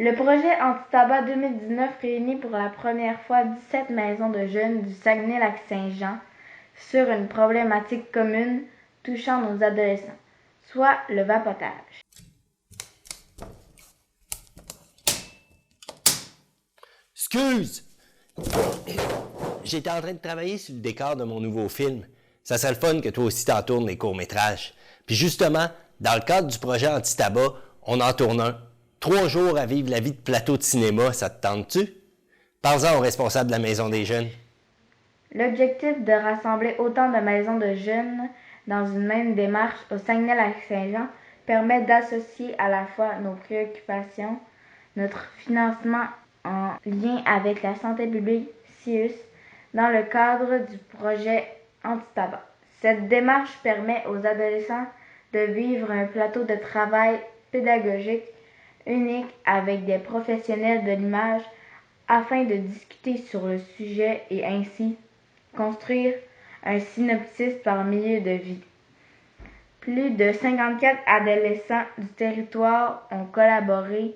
Le projet Anti-tabac 2019 réunit pour la première fois 17 maisons de jeunes du Saguenay-Lac-Saint-Jean sur une problématique commune touchant nos adolescents, soit le vapotage. Excuse! J'étais en train de travailler sur le décor de mon nouveau film. Ça serait le fun que toi aussi t'en tournes les courts-métrages. Puis justement, dans le cadre du projet Anti-tabac, on en tourne un. 3 jours à vivre la vie de plateau de cinéma, ça te tente-tu? Parle-en au responsable de la Maison des jeunes. L'objectif de rassembler autant de maisons de jeunes dans une même démarche au Saguenay-Lac-Saint-Jean permet d'associer à la fois nos préoccupations, notre financement en lien avec la santé publique CIUS dans le cadre du projet Anti-tabac. Cette démarche permet aux adolescents de vivre un plateau de travail pédagogique unique avec des professionnels de l'image afin de discuter sur le sujet et ainsi construire un synopsis par milieu de vie. Plus de 54 adolescents du territoire ont collaboré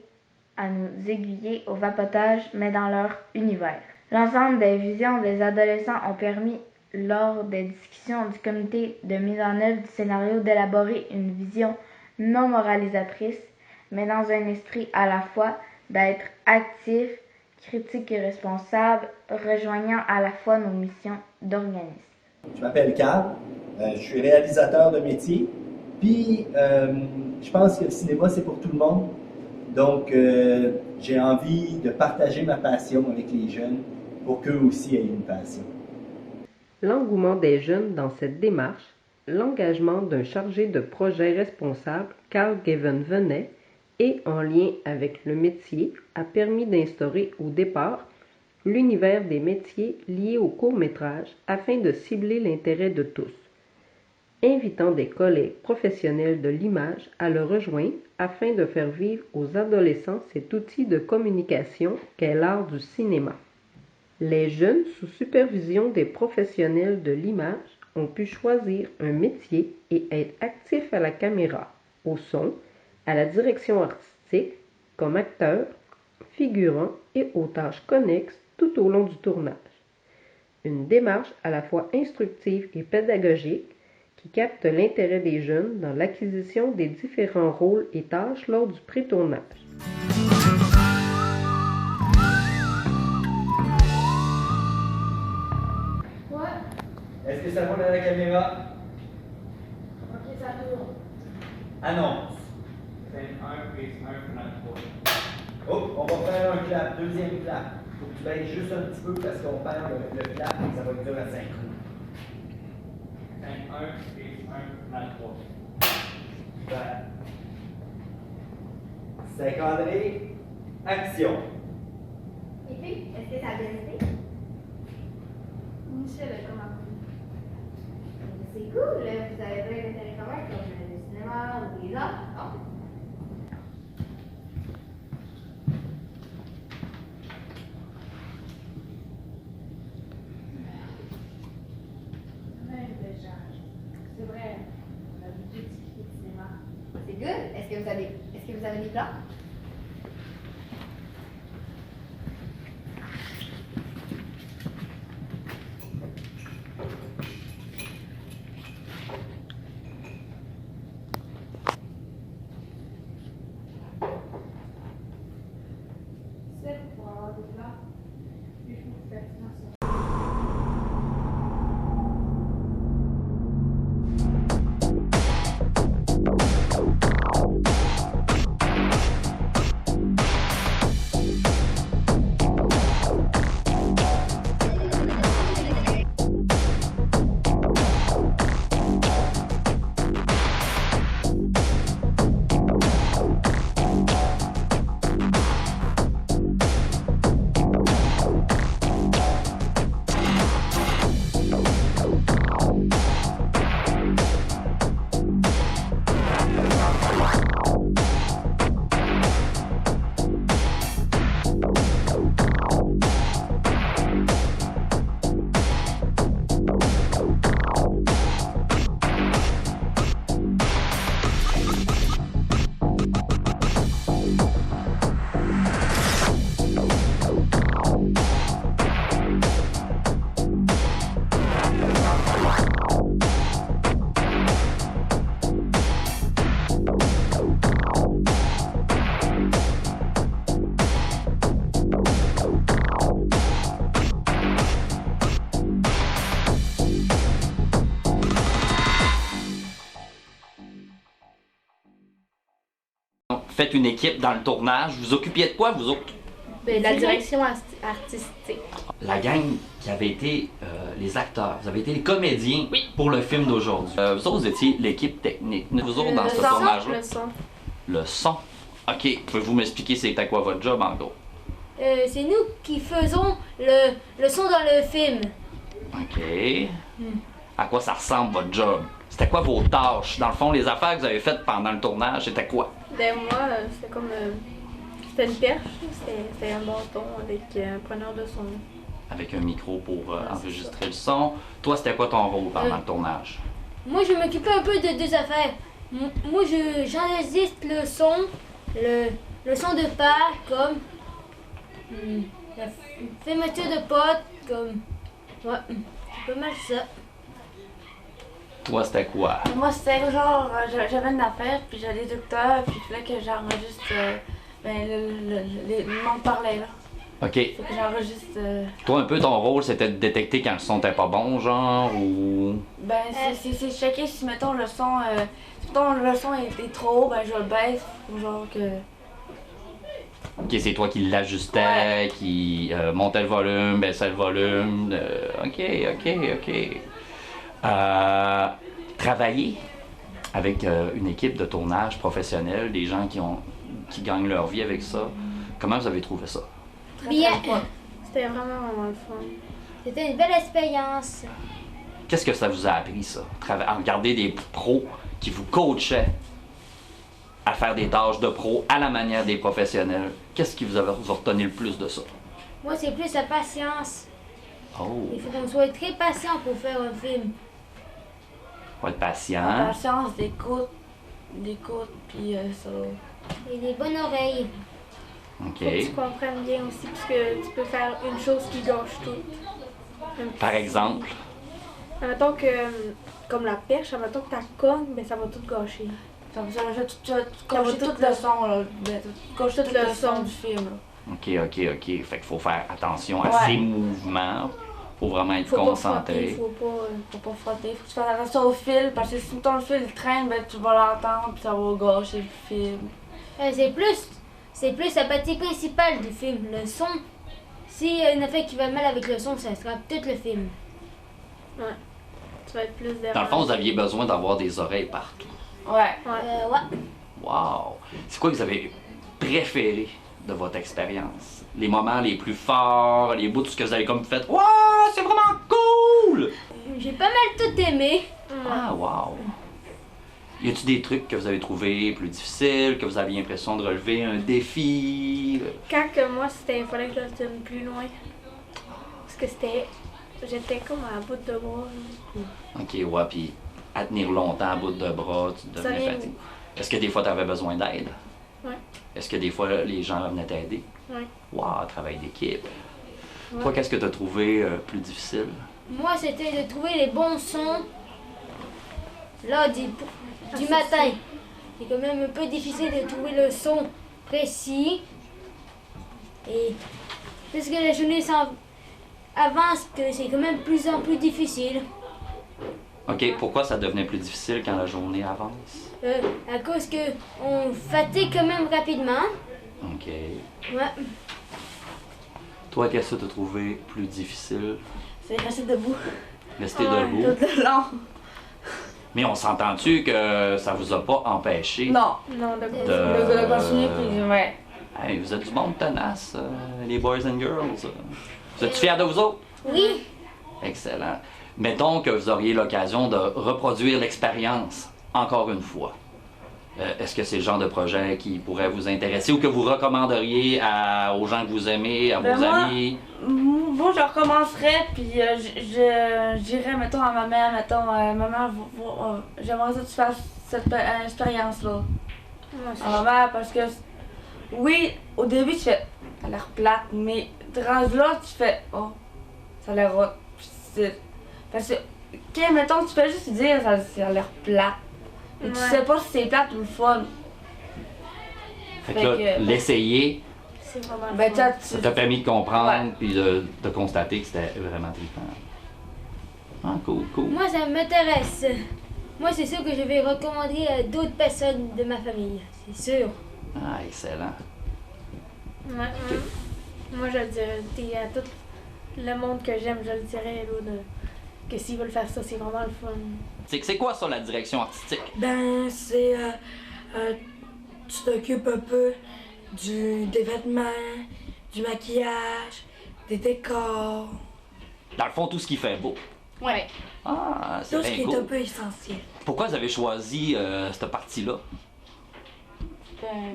à nous aiguiller au vapotage, mais dans leur univers. L'ensemble des visions des adolescents ont permis, lors des discussions du comité de mise en œuvre du scénario, d'élaborer une vision non moralisatrice, mais dans un esprit à la fois d'être actif, critique et responsable, rejoignant à la fois nos missions d'organisme. Je m'appelle Carl, je suis réalisateur de métier, puis je pense que le cinéma c'est pour tout le monde, donc j'ai envie de partager ma passion avec les jeunes pour qu'eux aussi aient une passion. L'engouement des jeunes dans cette démarche, l'engagement d'un chargé de projet responsable, Carl Gaven Venet, et en lien avec le métier, a permis d'instaurer au départ l'univers des métiers liés au court-métrage afin de cibler l'intérêt de tous, invitant des collègues professionnels de l'image à le rejoindre afin de faire vivre aux adolescents cet outil de communication qu'est l'art du cinéma. Les jeunes, sous supervision des professionnels de l'image, ont pu choisir un métier et être actifs à la caméra, au son, à la direction artistique, comme acteurs, figurants et aux tâches connexes tout au long du tournage. Une démarche à la fois instructive et pédagogique qui capte l'intérêt des jeunes dans l'acquisition des différents rôles et tâches lors du pré-tournage. Est-ce que ça roule à la caméra? Ok, ça tourne. Annonce. Oh, on va faire un clap, deuxième clap. Faut que tu baisses juste un petit peu parce qu'on perd le clap et ça va être dur à synchro. 5, 1, prise 1, plan 3. Super. Saint-André, action. Et puis, est-ce que ça a bien été? Michel a comment? C'est cool, vous avez plein d'intérêts communs comme le cinéma ou les arts. Oh. C'est vrai, on a l'habitude de discuter de cinéma. C'est good. Est-ce que vous avez des plans? C'est pour avoir des plans. Puis je trouve que c'est pertinent ça. fait une équipe dans le tournage. Vous occupiez de quoi, vous autres? La direction artistique. La gang qui avait été les acteurs, vous avez été les comédiens pour le film d'aujourd'hui. Vous autres, vous étiez l'équipe technique. Vous autres, dans ce tournage-là? Le son. Le son. OK. Pouvez-vous m'expliquer c'était quoi votre job, en gros? C'est nous qui faisons le son dans le film. OK. À quoi ça ressemble, votre job? C'était quoi vos tâches? Dans le fond, les affaires que vous avez faites pendant le tournage, c'était quoi? Ben moi, c'était comme... c'était une perche, c'était un bâton avec un preneur de son. Avec un micro pour enregistrer le son. Toi, c'était quoi ton rôle pendant le tournage? Moi, je m'occupais un peu de deux affaires. Moi, j'enregistre le son de pas, comme la fermeture de potes, comme... Ouais, c'est pas mal ça. Toi, c'était quoi? Moi, c'était genre, j'avais une affaire, puis j'allais au docteur, puis il fallait que j'enregistre, le monde parlait, là. OK. Fait que j'enregistre... Toi, un peu, ton rôle, c'était de détecter quand le son n'était pas bon, genre, ou... Ben, c'est checker si, mettons, le son, est trop haut, ben, je le baisse, ou genre que... OK, c'est toi qui l'ajustais, qui montait le volume, baissait le volume. OK. Travailler avec une équipe de tournage professionnelle, des gens qui gagnent leur vie avec ça. Comment vous avez trouvé ça? Bien. C'était vraiment le fun. C'était une belle expérience. Qu'est-ce que ça vous a appris, ça? À regarder des pros qui vous coachaient à faire des tâches de pro à la manière des professionnels. Qu'est-ce qui vous a retenu le plus de ça? Moi, c'est plus la patience. Oh, Il faut qu'on soit très patient pour faire un film. faut être patient. Patience, l'écoute, puis ça... Et des bonnes oreilles. OK. Faut que tu comprennes bien aussi, parce que tu peux faire une chose qui gâche tout. Par exemple, Mettons que, comme la perche, mettons que t'as cognes, mais ça va tout gâcher. Ça va gâcher tout le son, là. Gâcher tout le son du film, là. OK. Fait qu'il faut faire attention à Ouais. ses mouvements. Faut vraiment être Faut pas concentré. frotter, Faut pas frotter, faut que tu fasses attention au fil, parce que si ton fil traîne, ben tu vas l'entendre, puis ça va gâcher le film. C'est plus la partie principale du film, le son. S'il y a une affaire qui va mal avec le son, ça sera tout le film. Ouais. Tu vas être plus Dans le fond, vous aviez besoin d'avoir des oreilles partout. Ouais. Ouais. Wow! C'est quoi que vous avez préféré de votre expérience? Les moments les plus forts, les bouts de ce que vous avez comme fait. Wow! C'est vraiment cool! J'ai pas mal tout aimé. Ah, wow! Y a-t-il des trucs que vous avez trouvé plus difficiles, que vous aviez l'impression de relever un défi? Quand que moi, il fallait que je le tienne plus loin. Parce que j'étais comme à bout de bras. Ok, ouais, puis à tenir longtemps à bout de bras, tu devenais vient- fatigué. Est-ce que des fois tu avais besoin d'aide? Ouais. Est-ce que des fois les gens venaient t'aider? Ouais. Wow, travail d'équipe. Ouais. Toi, qu'est-ce que tu as trouvé plus difficile? Moi, c'était de trouver les bons sons. Là, du matin. C'est quand même un peu difficile de trouver le son précis. Et puisque la journée avance, que c'est quand même de plus en plus difficile. Ok, pourquoi ça devenait plus difficile quand la journée avance? À cause que on fatigue quand même rapidement. Ok. Ouais. Toi, qu'est-ce que tu as trouvé plus difficile? C'est rester debout. Rester debout? Tout le long. Mais on s'entend-tu que ça vous a pas empêché? Non. Non, de De continuer, puis ouais. Hey, vous êtes du monde tenace, les boys and girls. Vous êtes fiers de vous autres? Oui. Excellent. Mettons que vous auriez l'occasion de reproduire l'expérience encore une fois. Est-ce que c'est le genre de projet qui pourrait vous intéresser ou que vous recommanderiez aux gens que vous aimez, à vos moi, amis? Moi, je recommencerais, puis j'irais, mettons, à ma mère, mettons, maman, j'aimerais ça que tu fasses cette expérience-là. À ma mère, parce que, oui, au début, tu fais, ça a l'air plate, mais rendu là, tu fais, oh, ça a l'air hot. Parce que, quand, mettons, tu fais juste dire, ça a l'air plate. Et tu sais pas si c'est plate ou le fun. Fait que là, l'essayer, C'est vraiment le Ben, fun. ça t'a permis de comprendre Ouais. puis de constater que c'était vraiment trippant. Ah, cool. Moi, ça m'intéresse. Moi, c'est sûr que je vais recommander à d'autres personnes de ma famille. C'est sûr. Ah, excellent. Moi, je le dirais à tout le monde que j'aime, je le dirais là, que s'ils veulent faire ça, c'est vraiment le fun. C'est quoi ça, la direction artistique? Ben, c'est. Tu t'occupes un peu des vêtements, du maquillage, des décors. Dans le fond, tout ce qui fait beau. Ouais. Ah, c'est Tout ce bien qui est cool. un peu essentiel. Pourquoi vous avez choisi cette partie-là?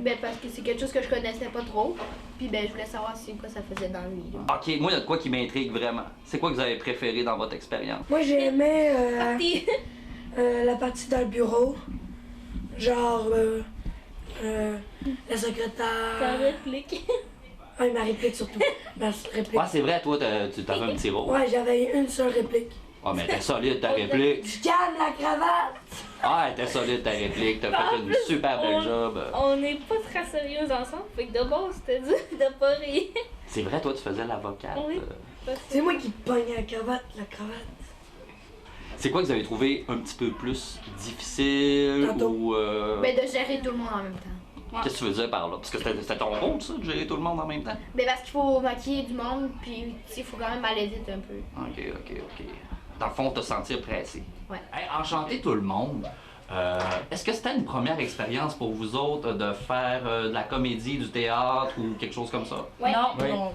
Ben parce que c'est quelque chose que je connaissais pas trop. Puis ben je voulais savoir c'est quoi ça faisait dans lui. Là. Ok, moi, il y a de quoi qui m'intrigue vraiment. C'est quoi que vous avez préféré dans votre expérience? Moi, j'ai aimé la partie dans le bureau. Genre, la secrétaire. réplique. Ouais, ma réplique surtout. Ma réplique. Ouais, c'est vrai, toi, tu t'avais un petit rôle. Ouais, j'avais une seule réplique. Ah, mais t'es solide ta réplique. Je gagne la cravate! Ah, t'es solide ta réplique. T'as fait une super belle job. On n'est pas très sérieux ensemble, fait que de base, c'était dur de pas rire. C'est vrai, toi, tu faisais l'avocate. Oui. C'est moi qui pognais la cravate, C'est quoi que vous avez trouvé un petit peu plus difficile Tantôt. ou. Ben de gérer tout le monde en même temps. Qu'est-ce que tu veux dire par là? Parce que c'était ton rôle, ça, de gérer tout le monde en même temps? Ben parce qu'il faut maquiller du monde, puis il faut quand même aller vite un peu. Ok. Dans le fond, te sentir pressé. Ouais. Hey, enchanté tout le monde. Est-ce que c'était une première expérience pour vous autres de faire de la comédie, du théâtre ou quelque chose comme ça? Ouais. Non. Oui. Non.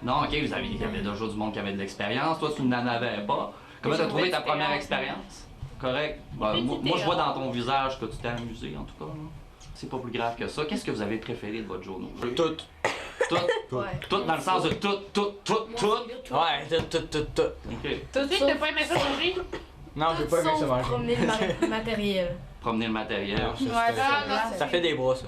Non, ok, il y avait déjà du monde qui avait de l'expérience. Toi, tu n'en avais pas. Comment tu as trouvé ta première expérience? Correct. Ben, moi, je vois dans ton visage que tu t'es amusé, en tout cas. Là. C'est pas plus grave que ça. Qu'est-ce que vous avez préféré de votre journée? Tout. Tout? Tout dans le sens de tout? Ouais, tout. Ok. Tout de suite, t'as pas aimé ça manger? Non, j'ai pas aimé ça manger. Promener le matériel. Promener le matériel. Ça fait des bras, ça.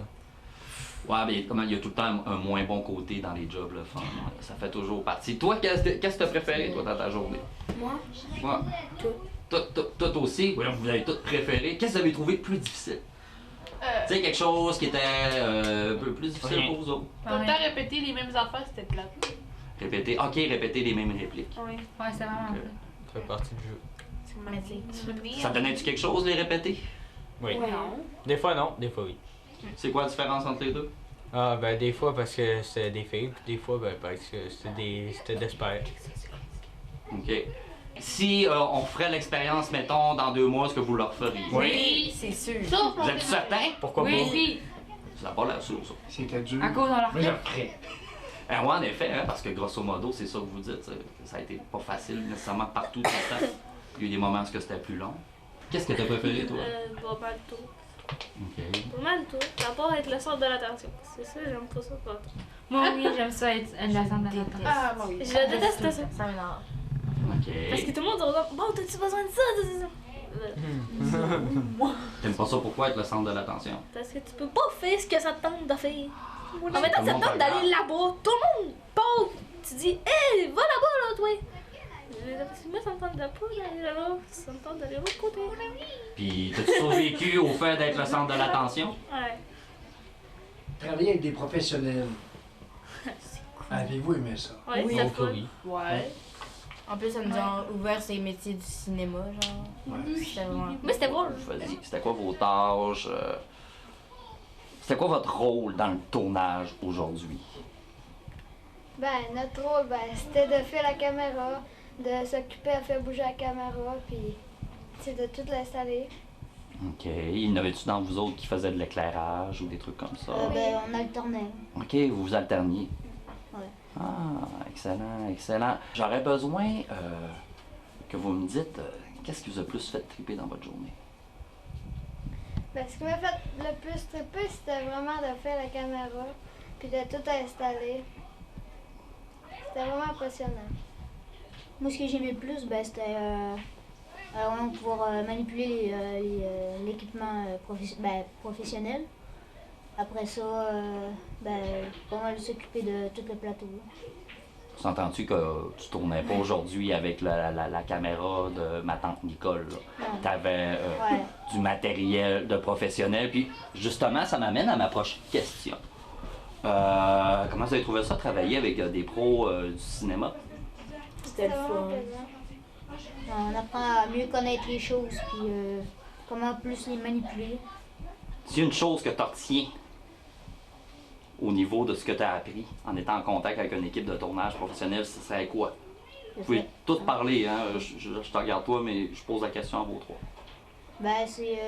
Ouais, mais comment il y a tout le temps un moins bon côté dans les jobs, le fun. Ça fait toujours partie. Toi, qu'est-ce que tu as préféré, toi, dans ta journée? Moi? Ouais. Toi aussi? Oui, vous avez tout préféré. Qu'est-ce que vous avez trouvé de plus difficile? Tu sais, quelque chose qui était un peu plus difficile pour vous autres. Tout le temps répéter les mêmes affaires, c'était plate. Répéter les mêmes répliques. Oui. Ouais, c'est vraiment Ok. Ça fait partie du jeu. Ça donnait-tu quelque chose, les répéter? Oui. Des fois, non. Des fois, oui. C'est quoi la différence entre les deux? Ah, ben, des fois parce que c'était des filles, puis des fois, ben, parce que c'était des spères. OK. Si on ferait l'expérience, mettons, dans 2 mois, est-ce que vous le referiez? Oui, c'est sûr. Vous êtes certain? Pourquoi pas? Oui. Ça n'a pas l'air sûr, ça. C'était dur. À cause dans leur Mais je le ferais. Ouais, en effet, hein, parce que grosso modo, c'est ça que vous dites. Ça a été pas facile nécessairement partout tout le temps. Il y a eu des moments où c'était plus long. Qu'est-ce que t'as préféré, toi? Pas mal tout. OK. Pas mal tout. Ça part être le centre de l'attention. C'est ça, j'aime pas ça pas trop. Moi, oui, j'aime ça être la centre de l'attention. Ah, moi oui. Je déteste ça. Ça m'énerve. Parce que OK. tout le monde regarde, bon, t'as-tu besoin de ça? T'aimes pas ça pourquoi être le centre de l'attention? Parce que tu peux pas faire ce que ça te tente de faire. En même temps, Tout le ça monde te tente regarde. d'aller là-bas. Tout le monde part. Tu dis, hé, va là-bas, là, toi. Moi, ça me tente de pas d'aller là-bas. Ça me tente d'aller de l'autre côté. Puis, t'as-tu survécu au fait d'être le centre de l'attention? Ouais. Travailler avec des professionnels. Avez-vous aimé ça? Ouais, Oui, c'est donc, fun. oui. Ouais. En plus, ça nous a ouvert ces métiers du cinéma, genre. C'était vraiment... Mais c'était bon. Vas-y, c'était quoi vos tâches? C'était quoi votre rôle dans le tournage aujourd'hui? Ben, notre rôle, c'était de faire la caméra, de s'occuper à faire bouger la caméra, puis de tout l'installer. OK. Il y en avait-tu dans vous autres qui faisaient de l'éclairage ou des trucs comme ça? On alternait. OK, vous vous alterniez. Ouais. Ah, excellent, excellent. J'aurais besoin que vous me dites qu'est-ce qui vous a plus fait triper dans votre journée? Ben, ce qui m'a fait le plus triper, c'était vraiment de faire la caméra, puis de tout installer. C'était vraiment impressionnant. Moi, ce que j'aimais le plus, c'était vraiment pouvoir manipuler l'équipement professionnel. Après ça, vraiment s'occuper de tout le plateau. S'entends-tu que tu tournais pas aujourd'hui avec la caméra de ma tante Nicole? Tu avais du matériel de professionnel. Puis justement, ça m'amène à ma prochaine question. Comment vous avez trouvé ça, travailler avec des pros du cinéma? C'était le fun. On apprend à mieux connaître les choses, puis comment plus les manipuler. S'il y a une chose que tu retiens au niveau de ce que tu as appris en étant en contact avec une équipe de tournage professionnelle, ce serait quoi? Vous pouvez tous parler, hein? Je te regarde toi, mais je pose la question à vous trois. Ben, c'est.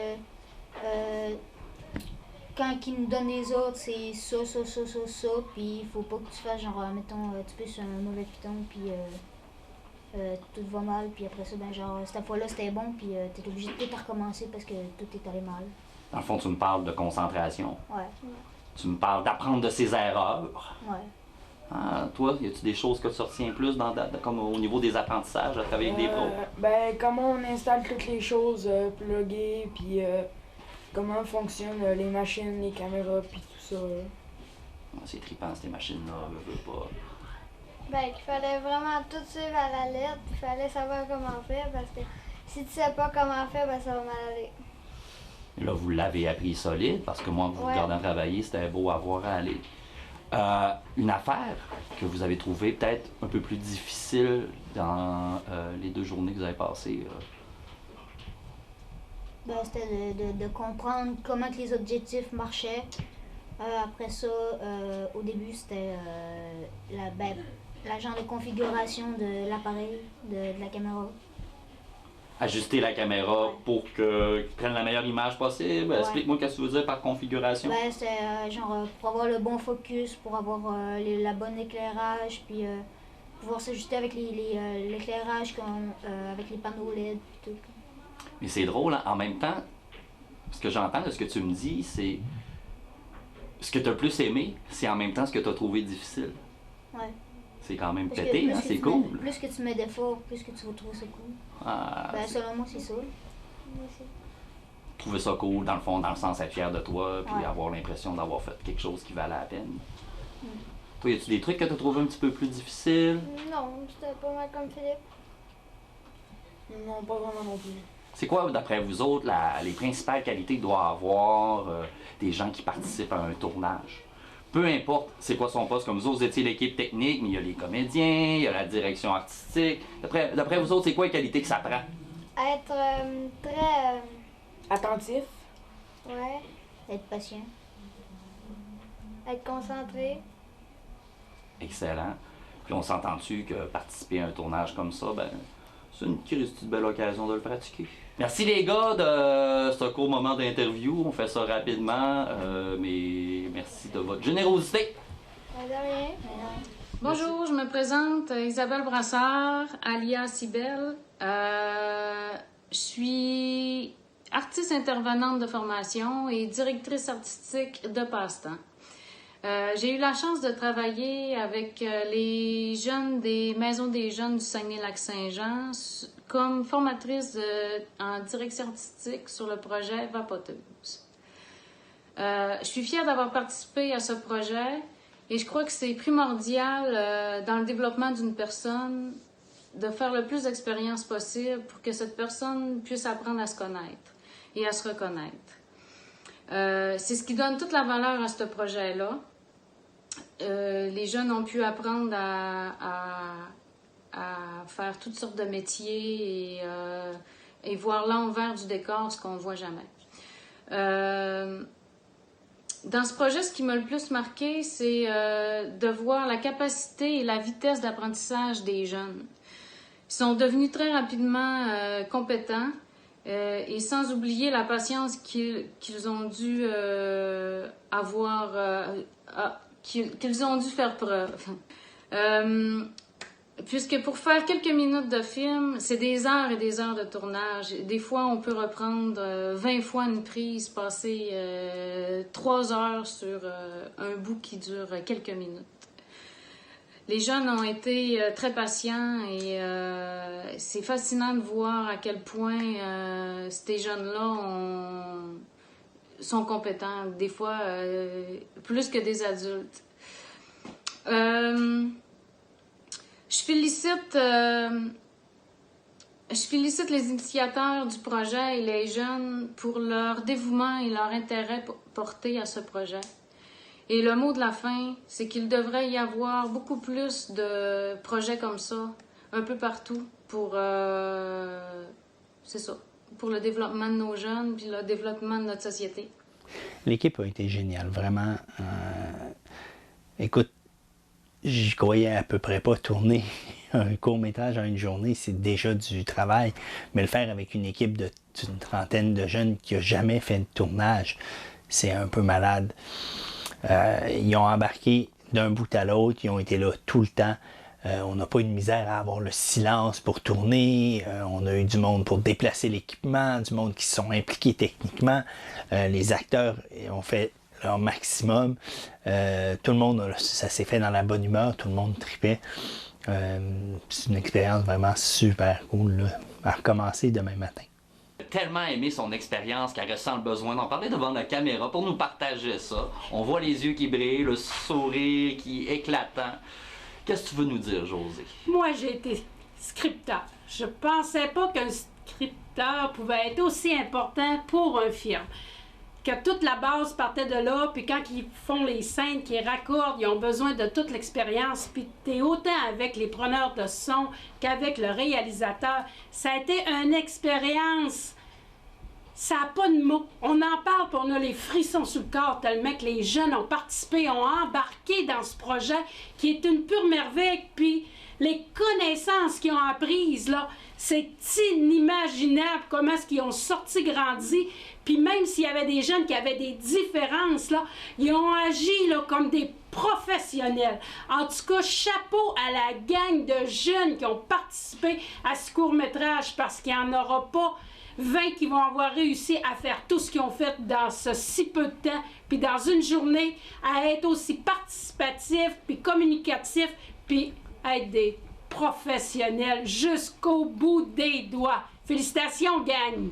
Quand ils nous donnent les autres, c'est ça, puis il faut pas que tu fasses genre, mettons, tu pisses un mauvais piton, puis tout va mal, puis après ça, ben genre, cette fois-là c'était bon, puis t'es obligé de tout recommencer parce que tout est allé mal. Dans le fond, tu me parles de concentration. Ouais. Tu me parles d'apprendre de ses erreurs. Ouais. Ah, toi, y a-tu des choses que tu retiens plus comme au niveau des apprentissages à travailler avec des pros? Ben, comment on installe toutes les choses pluguées, puis comment fonctionnent les machines, les caméras, puis tout ça. C'est trippant, ces machines-là, je veux pas. Ben, qu'il fallait vraiment tout suivre à la lettre, il fallait savoir comment faire, parce que si tu sais pas comment faire, ben ça va mal aller. Et là, vous l'avez appris solide, parce que moi, vous regardant travailler, c'était beau à voir aller. Une affaire que vous avez trouvée peut-être un peu plus difficile dans les 2 journées que vous avez passées? Ben, c'était de comprendre comment que les objectifs marchaient. Après ça, au début, c'était la genre de configuration de l'appareil, de la caméra. Ajuster la caméra pour qu'ils prennent la meilleure image possible. Ouais. Explique-moi ce que tu veux dire par configuration. Ben, c'est genre pour avoir le bon focus, pour avoir la bonne éclairage, puis pouvoir s'ajuster avec l'éclairage avec les panneaux LED. Tout. Mais c'est drôle, hein? En même temps, ce que j'entends de ce que tu me dis, c'est ce que tu as le plus aimé, c'est en même temps ce que tu as trouvé difficile. Ouais. C'est quand même pété, hein? C'est cool. Plus que tu mets d'efforts, plus que tu vas trouver ça cool. Ah, ben, selon moi, c'est ça. Trouver ça cool, dans le fond, dans le sens être fier de toi, puis avoir l'impression d'avoir fait quelque chose qui valait la peine. Toi, y a-tu des trucs que tu as trouvé un petit peu plus difficiles? Non, c'était pas mal comme Philippe. Non, pas vraiment non plus. C'est quoi, d'après vous autres, les principales qualités que doit avoir des gens qui participent à un tournage? Peu importe c'est quoi son poste, comme vous autres, vous étiez l'équipe technique, mais il y a les comédiens, il y a la direction artistique. D'après vous autres, c'est quoi les qualités que ça prend? Être très... Attentif. Ouais. Être patient. Être concentré. Excellent. Puis on s'entend-tu que participer à un tournage comme ça, ben, c'est une belle occasion de le pratiquer. Merci les gars de ce court moment d'interview. On fait ça rapidement, mais merci de votre générosité. De rien. Bonjour, je me présente Isabelle Brassard, alias Cybelle. Je suis artiste intervenante de formation et directrice artistique de passe-temps. J'ai eu la chance de travailler avec les jeunes des Maisons des jeunes du Saguenay-Lac-Saint-Jean comme formatrice en direction artistique sur le projet Vapoteuse. Je suis fière d'avoir participé à ce projet et je crois que c'est primordial dans le développement d'une personne de faire le plus d'expérience possible pour que cette personne puisse apprendre à se connaître et à se reconnaître. C'est ce qui donne toute la valeur à ce projet-là. Les jeunes ont pu apprendre à faire toutes sortes de métiers et voir l'envers du décor, ce qu'on ne voit jamais. Dans ce projet, ce qui m'a le plus marqué, c'est de voir la capacité et la vitesse d'apprentissage des jeunes. Ils sont devenus très rapidement compétents et sans oublier la patience qu'ils ont dû avoir... qu'ils ont dû faire preuve. Puisque pour faire quelques minutes de film, c'est des heures et des heures de tournage. Des fois, on peut reprendre 20 fois une prise, passer 3 heures sur un bout qui dure quelques minutes. Les jeunes ont été très patients et c'est fascinant de voir à quel point ces jeunes-là sont compétents, des fois plus que des adultes. Je félicite les initiateurs du projet et les jeunes pour leur dévouement et leur intérêt porté à ce projet. Et le mot de la fin, c'est qu'il devrait y avoir beaucoup plus de projets comme ça, un peu partout, pour le développement de nos jeunes puis le développement de notre société. L'équipe a été géniale, vraiment. Écoute, j'y croyais à peu près pas tourner un court-métrage en une journée, c'est déjà du travail. Mais le faire avec une équipe d'une trentaine de jeunes qui n'a jamais fait de tournage, c'est un peu malade. Ils ont embarqué d'un bout à l'autre, ils ont été là tout le temps. On n'a pas eu de misère à avoir le silence pour tourner. On a eu du monde pour déplacer l'équipement, du monde qui se sont impliqués techniquement. Les acteurs ont fait leur maximum. Tout le monde, ça s'est fait dans la bonne humeur, tout le monde tripait. C'est une expérience vraiment super cool là, à recommencer demain matin. Tellement aimé son expérience qu'elle ressent le besoin d'en parler devant la caméra pour nous partager ça. On voit les yeux qui brillent, le sourire qui est éclatant. Qu'est-ce que tu veux nous dire, Josée? Moi, j'ai été scripteur. Je pensais pas qu'un scripteur pouvait être aussi important pour un film. Que toute la base partait de là, puis quand ils font les scènes, qu'ils raccordent, ils ont besoin de toute l'expérience, puis t'es autant avec les preneurs de son qu'avec le réalisateur. Ça a été une expérience. Ça n'a pas de mots. On en parle, puis on a les frissons sur le corps tellement que les jeunes ont participé, ont embarqué dans ce projet qui est une pure merveille, puis les connaissances qu'ils ont apprises, là, c'est inimaginable comment est-ce qu'ils ont sorti, grandi. Puis même s'il y avait des jeunes qui avaient des différences, là, ils ont agi là, comme des professionnels. En tout cas, chapeau à la gang de jeunes qui ont participé à ce court-métrage, parce qu'il n'y en aura pas 20 qui vont avoir réussi à faire tout ce qu'ils ont fait dans ce si peu de temps, puis dans une journée, à être aussi participatif, puis communicatif, puis être des professionnels jusqu'au bout des doigts. Félicitations, gang!